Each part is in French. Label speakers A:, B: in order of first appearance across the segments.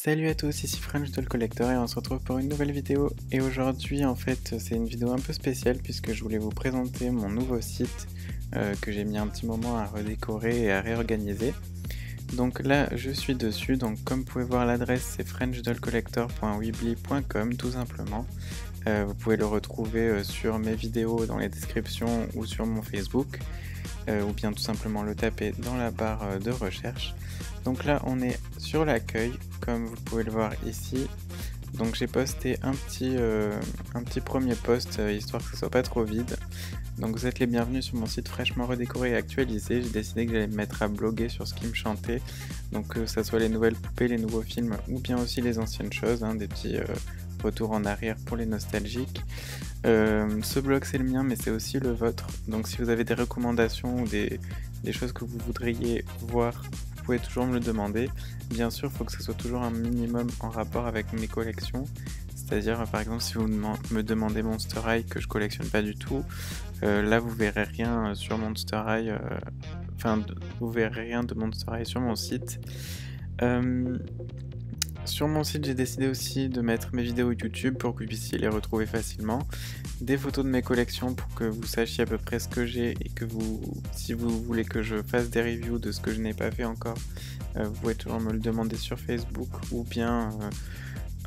A: Salut à tous, ici French Doll Collector et on se retrouve pour une nouvelle vidéo. Et aujourd'hui en fait c'est une vidéo un peu spéciale puisque je voulais vous présenter mon nouveau site que j'ai mis un petit moment à redécorer et à réorganiser. Donc là je suis dessus, donc comme vous pouvez voir l'adresse c'est FrenchDollCollector.weebly.com tout simplement. Vous pouvez le retrouver sur mes vidéos dans les descriptions ou sur mon Facebook. Ou bien tout simplement le taper dans la barre de recherche. Donc là on est sur l'accueil comme vous pouvez le voir ici. Donc j'ai posté un petit premier post histoire que ce soit pas trop vide. Donc vous êtes les bienvenus sur mon site fraîchement redécoré et actualisé. J'ai décidé que j'allais me mettre à bloguer sur ce qui me chantait. Donc que ça soit les nouvelles poupées, les nouveaux films ou bien aussi les anciennes choses, des petits retours en arrière pour les nostalgiques. Ce blog c'est le mien mais c'est aussi le vôtre, donc si vous avez des recommandations ou des choses que vous voudriez voir, vous pouvez toujours me le demander. Bien sûr il faut que ce soit toujours un minimum en rapport avec mes collections, c'est-à-dire par exemple si vous me demandez Monster High que je collectionne pas du tout, là vous verrez rien sur Monster High, vous verrez rien de Monster High sur mon site. Sur mon site, j'ai décidé aussi de mettre mes vidéos YouTube pour que vous puissiez les retrouver facilement, des photos de mes collections pour que vous sachiez à peu près ce que j'ai et que si vous voulez que je fasse des reviews de ce que je n'ai pas fait encore, vous pouvez toujours me le demander sur Facebook ou bien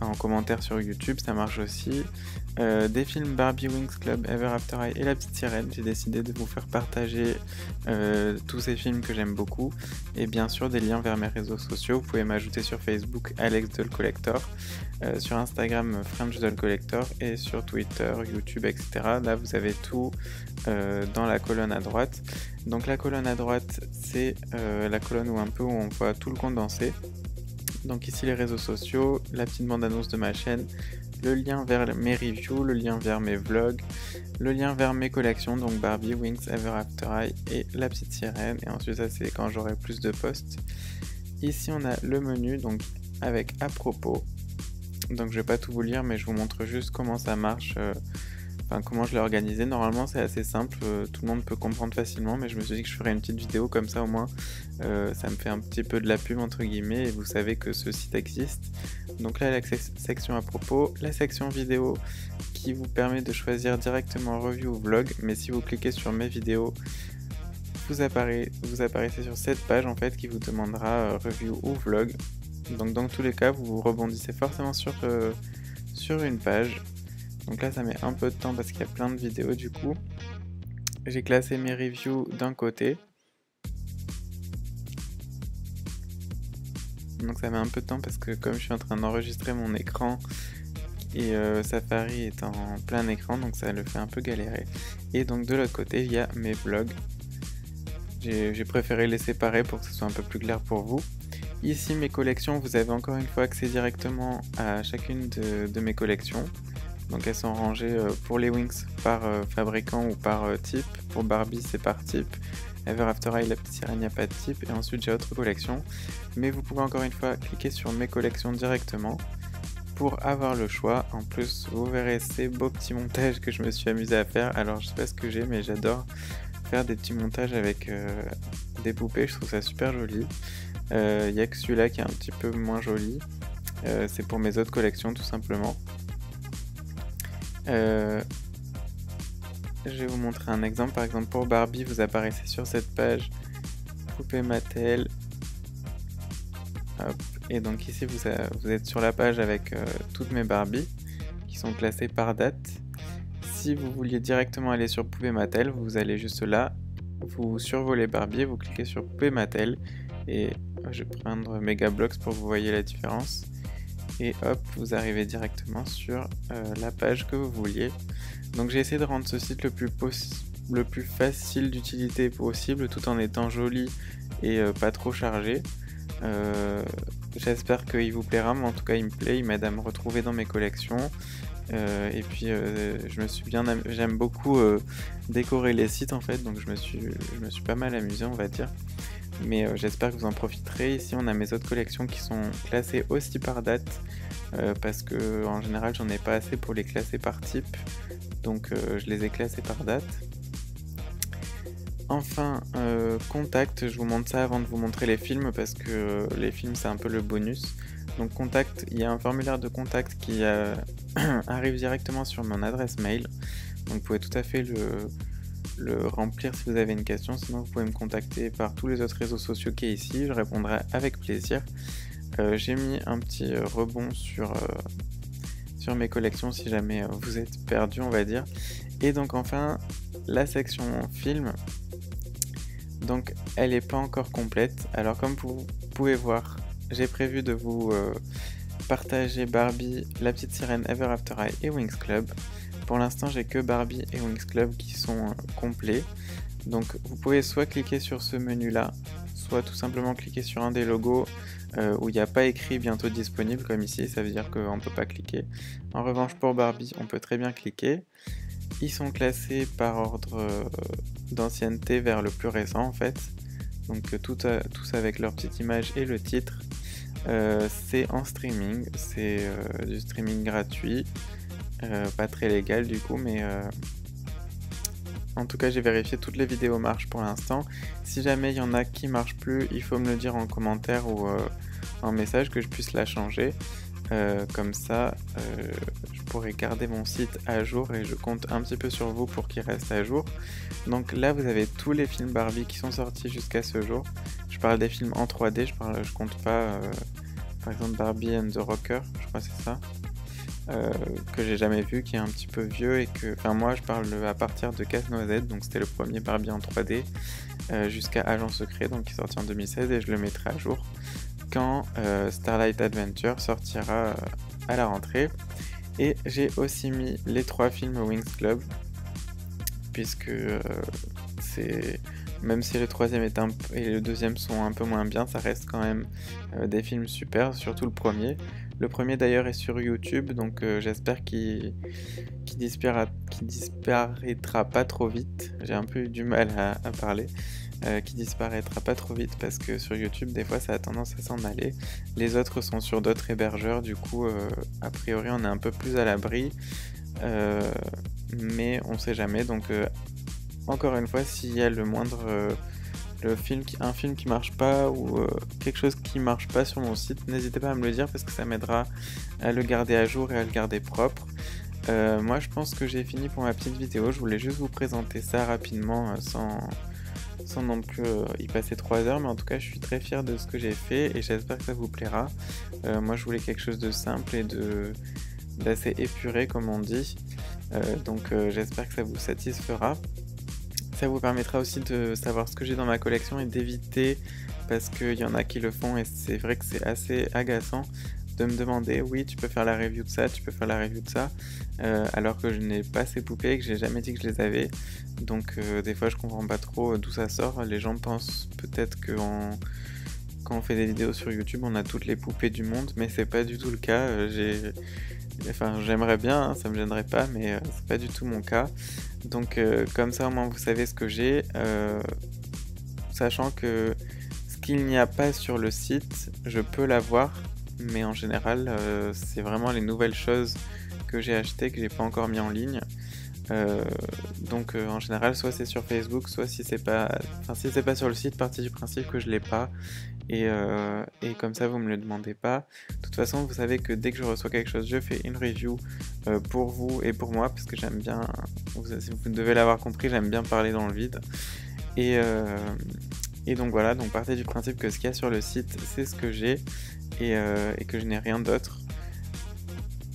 A: en commentaire sur YouTube, ça marche aussi. Des films Barbie, Winx Club, Ever After High et La Petite Sirène, j'ai décidé de vous faire partager tous ces films que j'aime beaucoup, et bien sûr des liens vers mes réseaux sociaux. Vous pouvez m'ajouter sur Facebook Alex Doll Collector, sur Instagram French Doll Collector et sur Twitter, YouTube, etc. Là vous avez tout dans la colonne à droite. Donc la colonne à droite c'est la colonne où on voit tout le condensé. Donc ici les réseaux sociaux, la petite bande-annonce de ma chaîne, le lien vers mes reviews, le lien vers mes vlogs, le lien vers mes collections, donc Barbie, Winx, Ever After High et La Petite Sirène, et ensuite ça c'est quand j'aurai plus de posts. Ici on a le menu, donc avec à propos, donc je vais pas tout vous lire mais je vous montre juste comment ça marche, comment je l'ai organisé. Normalement c'est assez simple, tout le monde peut comprendre facilement, mais je me suis dit que je ferais une petite vidéo comme ça au moins, ça me fait un petit peu de la pub entre guillemets et vous savez que ce site existe. Donc là la section à propos, la section vidéo qui vous permet de choisir directement review ou vlog, mais si vous cliquez sur mes vidéos, vous apparaissez sur cette page en fait qui vous demandera review ou vlog. Donc dans tous les cas vous rebondissez forcément sur une page. Donc là ça met un peu de temps parce qu'il y a plein de vidéos du coup. J'ai classé mes reviews d'un côté. Donc ça met un peu de temps parce que comme je suis en train d'enregistrer mon écran et Safari est en plein écran, donc ça le fait un peu galérer. Et donc de l'autre côté il y a mes vlogs. J'ai préféré les séparer pour que ce soit un peu plus clair pour vous. Ici mes collections, vous avez encore une fois accès directement à chacune de mes collections. Donc elles sont rangées pour les Winx par fabricant ou par type. Pour Barbie c'est par type. Ever After High, La Petite Sirène, il n'y a pas de type. Et ensuite j'ai autre collection. Mais vous pouvez encore une fois cliquer sur mes collections directement pour avoir le choix. En plus vous verrez ces beaux petits montages que je me suis amusé à faire. Alors je sais pas ce que j'ai mais j'adore faire des petits montages avec des poupées. Je trouve ça super joli. Il n'y a que celui-là qui est un petit peu moins joli. C'est pour mes autres collections tout simplement. Je vais vous montrer un exemple. Par exemple pour Barbie, vous apparaissez sur cette page Poupée Mattel. Hop. Et donc ici vous êtes sur la page avec toutes mes Barbies qui sont classées par date. Si vous vouliez directement aller sur Poupée Mattel, vous allez juste là, vous survolez Barbie, vous cliquez sur Poupée Mattel et je vais prendre Megablocks pour que vous voyez la différence. Et hop, vous arrivez directement sur la page que vous vouliez. Donc j'ai essayé de rendre ce site le plus facile d'utilité possible tout en étant joli et pas trop chargé. J'espère qu'il vous plaira, mais en tout cas il me plaît, il m'aide à me retrouver dans mes collections. Et puis j'aime beaucoup décorer les sites en fait, donc je me suis pas mal amusé on va dire. Mais j'espère que vous en profiterez. Ici on a mes autres collections qui sont classées aussi par date parce que en général j'en ai pas assez pour les classer par type, donc je les ai classées par date. Enfin, Contact, je vous montre ça avant de vous montrer les films parce que les films c'est un peu le bonus. Donc Contact, il y a un formulaire de contact qui arrive directement sur mon adresse mail. Donc vous pouvez tout à fait le remplir si vous avez une question, sinon vous pouvez me contacter par tous les autres réseaux sociaux qui est ici, je répondrai avec plaisir. J'ai mis un petit rebond sur mes collections si jamais vous êtes perdu, on va dire. Et donc enfin, la section film, donc elle n'est pas encore complète. Alors comme vous pouvez voir, j'ai prévu de vous partager Barbie, La Petite Sirène, Ever After High et Winx Club. Pour l'instant, j'ai que Barbie et Winx Club qui sont complets. Donc vous pouvez soit cliquer sur ce menu là, soit tout simplement cliquer sur un des logos où il n'y a pas écrit bientôt disponible comme ici, ça veut dire qu'on ne peut pas cliquer. En revanche pour Barbie, on peut très bien cliquer. Ils sont classés par ordre d'ancienneté vers le plus récent en fait. Donc tous avec leur petite image et le titre. C'est en streaming, c'est du streaming gratuit. Pas très légal du coup, mais en tout cas j'ai vérifié, toutes les vidéos marchent pour l'instant. Si jamais il y en a qui marchent plus, il faut me le dire en commentaire ou en message que je puisse la changer. Comme ça je pourrais garder mon site à jour et je compte un petit peu sur vous pour qu'il reste à jour. Donc là vous avez tous les films Barbie qui sont sortis jusqu'à ce jour. Je parle des films en 3D, je compte pas par exemple Barbie and the Rocker, je crois que c'est ça. Que j'ai jamais vu, qui est un petit peu vieux et que, enfin moi je parle à partir de Casse-Noisette, donc c'était le premier Barbie en 3D, jusqu'à Agent Secret, donc qui est sorti en 2016 et je le mettrai à jour quand Starlight Adventure sortira à la rentrée. Et j'ai aussi mis les 3 films Winx Club, puisque c'est... Même si le troisième et le deuxième sont un peu moins bien, ça reste quand même des films super, surtout le premier. Le premier d'ailleurs est sur YouTube, donc j'espère qu'il disparaîtra pas trop vite. J'ai un peu eu du mal à parler. Qui disparaîtra pas trop vite parce que sur YouTube des fois ça a tendance à s'en aller. Les autres sont sur d'autres hébergeurs, du coup a priori on est un peu plus à l'abri, mais on sait jamais. Donc encore une fois, s'il y a le moindre un film qui marche pas ou quelque chose qui marche pas sur mon site, n'hésitez pas à me le dire parce que ça m'aidera à le garder à jour et à le garder propre. Moi je pense que j'ai fini pour ma petite vidéo, je voulais juste vous présenter ça rapidement sans non plus y passer 3 heures, mais en tout cas je suis très fier de ce que j'ai fait et j'espère que ça vous plaira. Moi je voulais quelque chose de simple et d'assez épuré comme on dit, donc j'espère que ça vous satisfera. Ça vous permettra aussi de savoir ce que j'ai dans ma collection et d'éviter, parce qu'il y en a qui le font et c'est vrai que c'est assez agaçant de me demander oui tu peux faire la review de ça, tu peux faire la review de ça, alors que je n'ai pas ces poupées et que j'ai jamais dit que je les avais. Donc des fois je comprends pas trop d'où ça sort. Les gens pensent peut-être que quand on fait des vidéos sur YouTube on a toutes les poupées du monde, mais c'est pas du tout le cas. Enfin j'aimerais bien, hein, ça me gênerait pas, mais c'est pas du tout mon cas. Donc comme ça au moins vous savez ce que j'ai, sachant que ce qu'il n'y a pas sur le site je peux l'avoir, mais en général c'est vraiment les nouvelles choses que j'ai achetées que j'ai pas encore mis en ligne. Donc en général soit c'est sur Facebook, soit si c'est pas sur le site, partez du principe que je l'ai pas et comme ça vous me le demandez pas. De toute façon vous savez que dès que je reçois quelque chose je fais une review pour vous et pour moi parce que j'aime bien, vous devez l'avoir compris, j'aime bien parler dans le vide et donc voilà, donc partez du principe que ce qu'il y a sur le site c'est ce que j'ai et que je n'ai rien d'autre.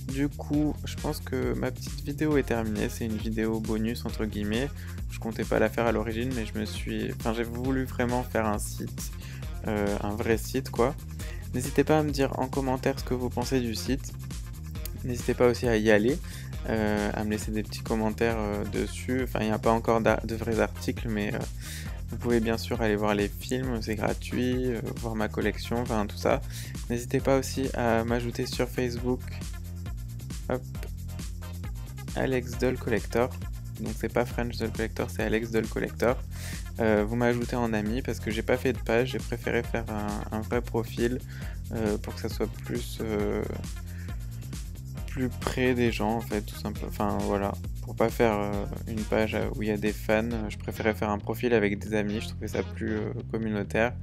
A: Du coup, je pense que ma petite vidéo est terminée, c'est une vidéo bonus entre guillemets. Je comptais pas la faire à l'origine, mais j'ai voulu vraiment faire un site, un vrai site quoi. N'hésitez pas à me dire en commentaire ce que vous pensez du site. N'hésitez pas aussi à y aller, à me laisser des petits commentaires dessus. Enfin, il n'y a pas encore de vrais articles, mais vous pouvez bien sûr aller voir les films, c'est gratuit, voir ma collection, enfin tout ça. N'hésitez pas aussi à m'ajouter sur Facebook. Hop, Alex Doll Collector, donc c'est pas French Doll Collector, c'est Alex Doll Collector. Vous m'ajoutez en ami parce que j'ai pas fait de page, j'ai préféré faire un vrai profil pour que ça soit plus près des gens en fait, tout simplement. Enfin voilà, pour pas faire une page où il y a des fans, je préférais faire un profil avec des amis, je trouvais ça plus communautaire.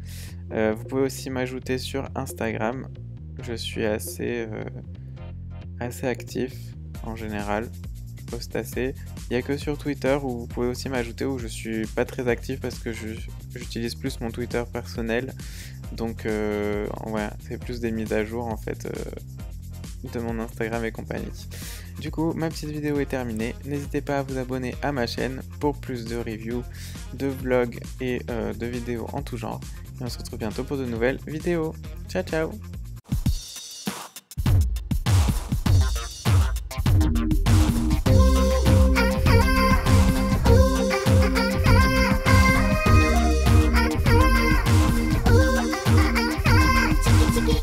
A: Vous pouvez aussi m'ajouter sur Instagram, je suis assez actif en général, je poste assez. Il n'y a que sur Twitter où vous pouvez aussi m'ajouter où je suis pas très actif parce que j'utilise plus mon Twitter personnel. Donc ouais, c'est plus des mises à jour en fait de mon Instagram et compagnie. Du coup, ma petite vidéo est terminée. N'hésitez pas à vous abonner à ma chaîne pour plus de reviews, de vlogs et de vidéos en tout genre. Et on se retrouve bientôt pour de nouvelles vidéos. Ciao ciao!